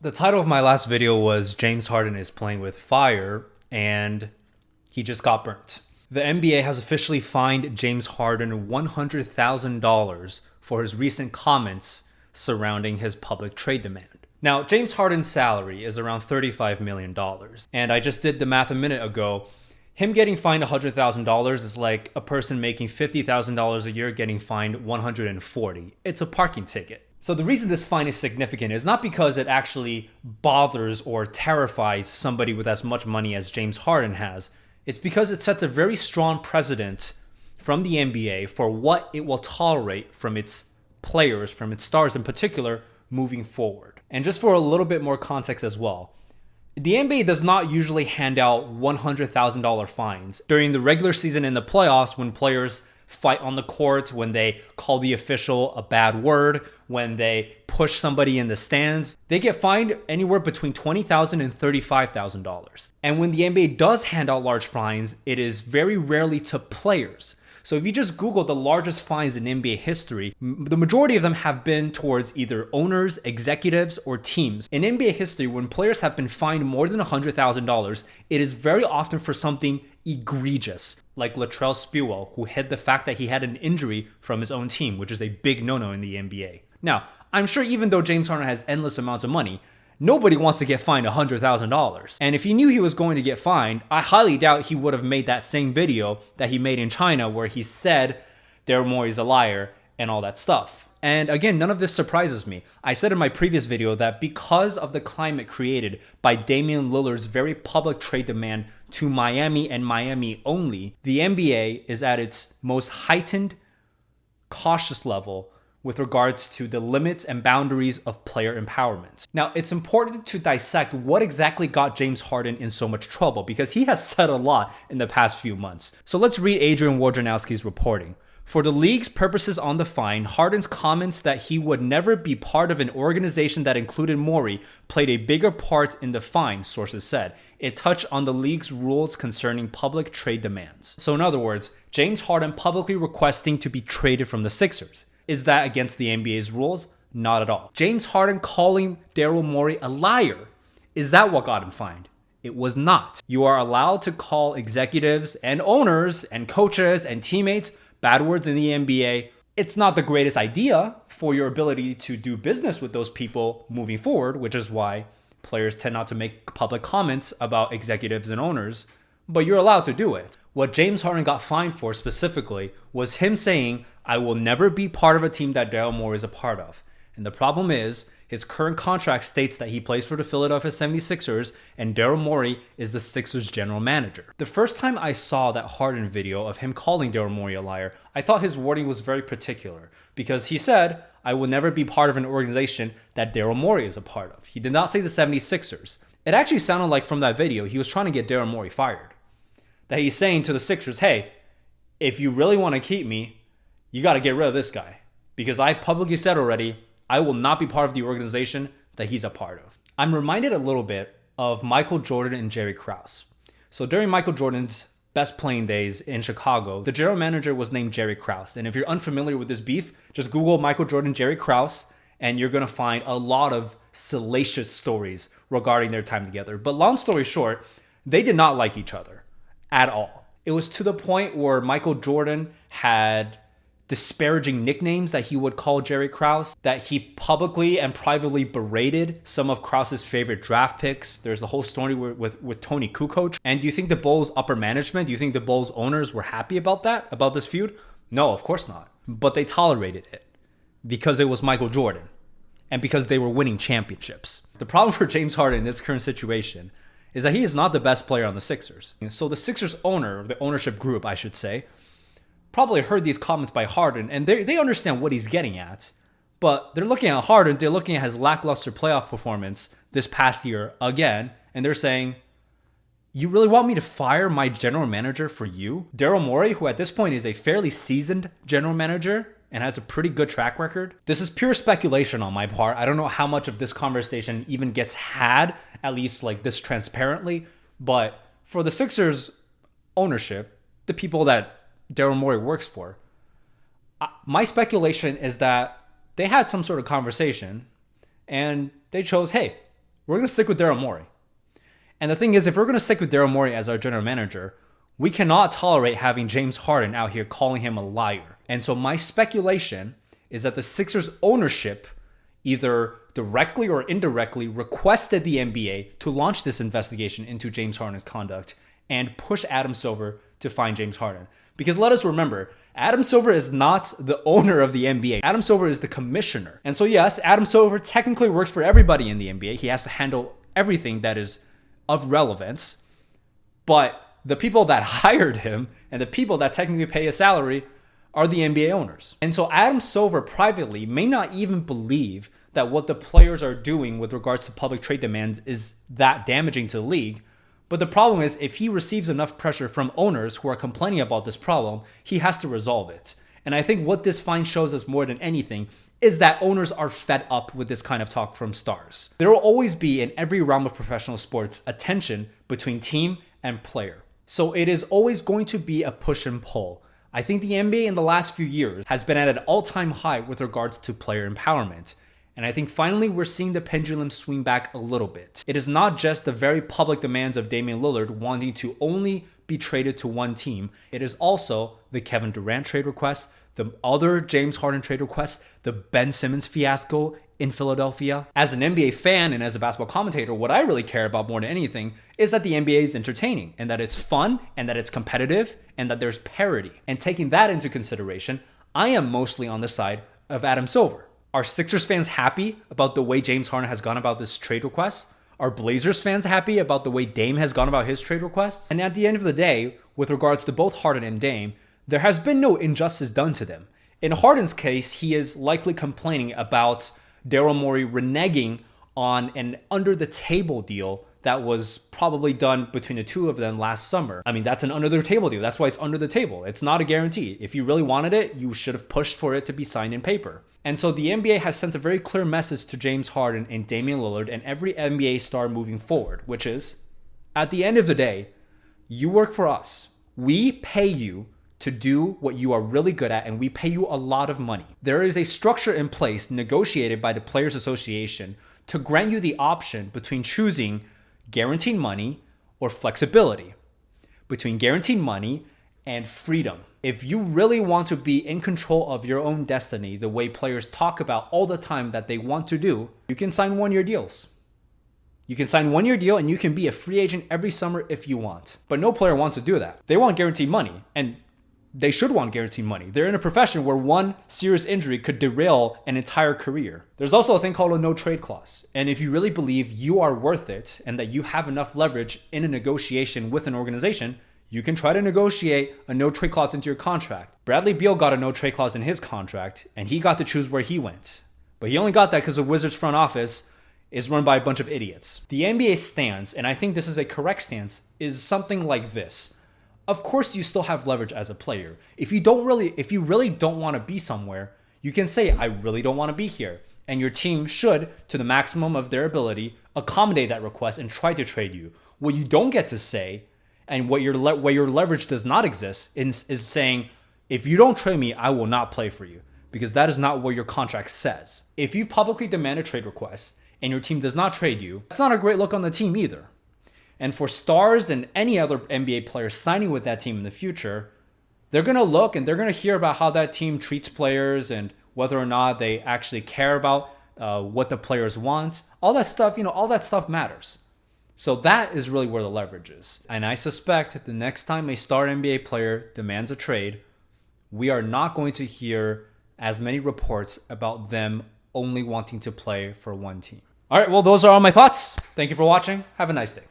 The title of my last video was James Harden is playing with fire, and he just got burnt. The NBA has officially fined James Harden $100,000 for his recent comments surrounding his public trade demand. Now, James Harden's salary is around $35 million, and I just did the math a minute ago. Him getting fined $100,000 is like a person making $50,000 a year getting fined $140,000. It's a parking ticket. So the reason this fine is significant is not because it actually bothers or terrifies somebody with as much money as James Harden has. It's because it sets a very strong precedent from the NBA for what it will tolerate from its players, from its stars in particular, moving forward. And just for a little bit more context as well, the NBA does not usually hand out $100,000 fines during the regular season and the playoffs when players fight on the court, when they call the official a bad word, when they push somebody in the stands. They get fined anywhere between $20,000 and $35,000. And when the NBA does hand out large fines, it is very rarely to players. So if you just Google the largest fines in NBA history, the majority of them have been towards either owners, executives, or teams. In NBA history, when players have been fined more than $100,000, it is very often for something egregious, like Latrell Sprewell, who hid the fact that he had an injury from his own team, which is a big no-no in the NBA. Now, I'm sure even though James Harden has endless amounts of money, nobody wants to get fined $100,000. And if he knew he was going to get fined, I highly doubt he would have made that same video that he made in China where he said Daryl Morey's a liar and all that stuff. And again, none of this surprises me. I said in my previous video that because of the climate created by Damian Lillard's very public trade demand to Miami and Miami only, the NBA is at its most heightened, cautious level with regards to the limits and boundaries of player empowerment. Now, it's important to dissect what exactly got James Harden in so much trouble because he has said a lot in the past few months. So let's read Adrian Wojnarowski's reporting. For the league's purposes on the fine, Harden's comments that he would never be part of an organization that included Morey played a bigger part in the fine, sources said. It touched on the league's rules concerning public trade demands. So in other words, James Harden publicly requesting to be traded from the Sixers. Is that against the NBA's rules? Not at all. James Harden calling Daryl Morey a liar. Is that what got him fined? It was not. You are allowed to call executives and owners and coaches and teammates bad words in the NBA. It's not the greatest idea for your ability to do business with those people moving forward, which is why players tend not to make public comments about executives and owners, but you're allowed to do it. What James Harden got fined for specifically was him saying, I will never be part of a team that Daryl Morey is a part of. And the problem is, his current contract states that he plays for the Philadelphia 76ers and Daryl Morey is the Sixers general manager. The first time I saw that Harden video of him calling Daryl Morey a liar, I thought his wording was very particular because he said, I will never be part of an organization that Daryl Morey is a part of. He did not say the 76ers. It actually sounded like from that video, he was trying to get Daryl Morey fired. That he's saying to the Sixers, hey, if you really want to keep me, you got to get rid of this guy. Because I publicly said already, I will not be part of the organization that he's a part of. I'm reminded a little bit of Michael Jordan and Jerry Krause. So during Michael Jordan's best playing days in Chicago, the general manager was named Jerry Krause. And if you're unfamiliar with this beef, just Google Michael Jordan, Jerry Krause, and you're going to find a lot of salacious stories regarding their time together. But long story short, they did not like each other at all. It was to the point where Michael Jordan had disparaging nicknames that he would call Jerry Krause, that he publicly and privately berated some of Krause's favorite draft picks. There's a whole story with Tony Kukoc. And do you think the Bulls upper management, do you think the Bulls owners were happy about that, about this feud? No, of course not. But they tolerated it because it was Michael Jordan and because they were winning championships. The problem for James Harden in this current situation is that he is not the best player on the Sixers. So the Sixers owner, the ownership group, I should say, probably heard these comments by Harden, and they understand what he's getting at, but they're looking at Harden, they're looking at his lackluster playoff performance this past year again, and they're saying, you really want me to fire my general manager for you? Daryl Morey, who at this point is a fairly seasoned general manager and has a pretty good track record. This is pure speculation on my part. I don't know how much of this conversation even gets had, at least like this transparently, but for the Sixers ownership, the people that Daryl Morey works for, my speculation is that they had some sort of conversation and they chose, hey, we're going to stick with Daryl Morey. And the thing is, if we're going to stick with Daryl Morey as our general manager, we cannot tolerate having James Harden out here calling him a liar. And so my speculation is that the Sixers ownership either directly or indirectly requested the NBA to launch this investigation into James Harden's conduct and push Adam Silver to find James Harden. Because let us remember, Adam Silver is not the owner of the NBA. Adam Silver is the commissioner. And so yes, Adam Silver technically works for everybody in the NBA. He has to handle everything that is of relevance. But the people that hired him and the people that technically pay his salary are the NBA owners. And so Adam Silver privately may not even believe that what the players are doing with regards to public trade demands is that damaging to the league. But the problem is, if he receives enough pressure from owners who are complaining about this problem, he has to resolve it. And I think what this fine shows us more than anything is that owners are fed up with this kind of talk from stars. There will always be, in every realm of professional sports, a tension between team and player. So it is always going to be a push and pull. I think the NBA in the last few years has been at an all-time high with regards to player empowerment. And I think finally we're seeing the pendulum swing back a little bit. It is not just the very public demands of Damian Lillard wanting to only be traded to one team. It is also the Kevin Durant trade request, the other James Harden trade request, the Ben Simmons fiasco in Philadelphia. As an NBA fan and as a basketball commentator, what I really care about more than anything is that the NBA is entertaining and that it's fun and that it's competitive and that there's parity. And taking that into consideration, I am mostly on the side of Adam Silver. Are Sixers fans happy about the way James Harden has gone about this trade request? Are Blazers fans happy about the way Dame has gone about his trade requests? And at the end of the day, with regards to both Harden and Dame, there has been no injustice done to them. In Harden's case, he is likely complaining about Daryl Morey reneging on an under-the-table deal that was probably done between the two of them last summer. I mean, that's an under-the-table deal. That's why it's under the table. It's not a guarantee. If you really wanted it, you should have pushed for it to be signed in paper. And so the NBA has sent a very clear message to James Harden and Damian Lillard and every NBA star moving forward, which is, at the end of the day, you work for us. We pay you to do what you are really good at, and we pay you a lot of money. There is a structure in place negotiated by the Players Association to grant you the option between choosing guaranteed money or flexibility, between guaranteed money and freedom. If you really want to be in control of your own destiny, the way players talk about all the time that they want to do, you can sign one-year deals. You can sign one-year deal and you can be a free agent every summer if you want. But no player wants to do that. They want guaranteed money, and they should want guaranteed money. They're in a profession where one serious injury could derail an entire career. There's also a thing called a no-trade clause. And if you really believe you are worth it and that you have enough leverage in a negotiation with an organization, you can try to negotiate a no-trade clause into your contract. Bradley Beal got a no-trade clause in his contract, and he got to choose where he went. But he only got that because the Wizards front office is run by a bunch of idiots. The NBA stance, and I think this is a correct stance, is something like this. Of course, you still have leverage as a player. If you really don't want to be somewhere, you can say, I really don't want to be here. And your team should, to the maximum of their ability, accommodate that request and try to trade you. What you don't get to say, and where your leverage does not exist, is saying, if you don't trade me, I will not play for you. Because that is not what your contract says. If you publicly demand a trade request and your team does not trade you, that's not a great look on the team either. And for stars and any other NBA players signing with that team in the future, they're going to look and they're going to hear about how that team treats players and whether or not they actually care about what the players want. All that stuff, all that stuff matters. So that is really where the leverage is. And I suspect the next time a star NBA player demands a trade, we are not going to hear as many reports about them only wanting to play for one team. All right, well, those are all my thoughts. Thank you for watching. Have a nice day.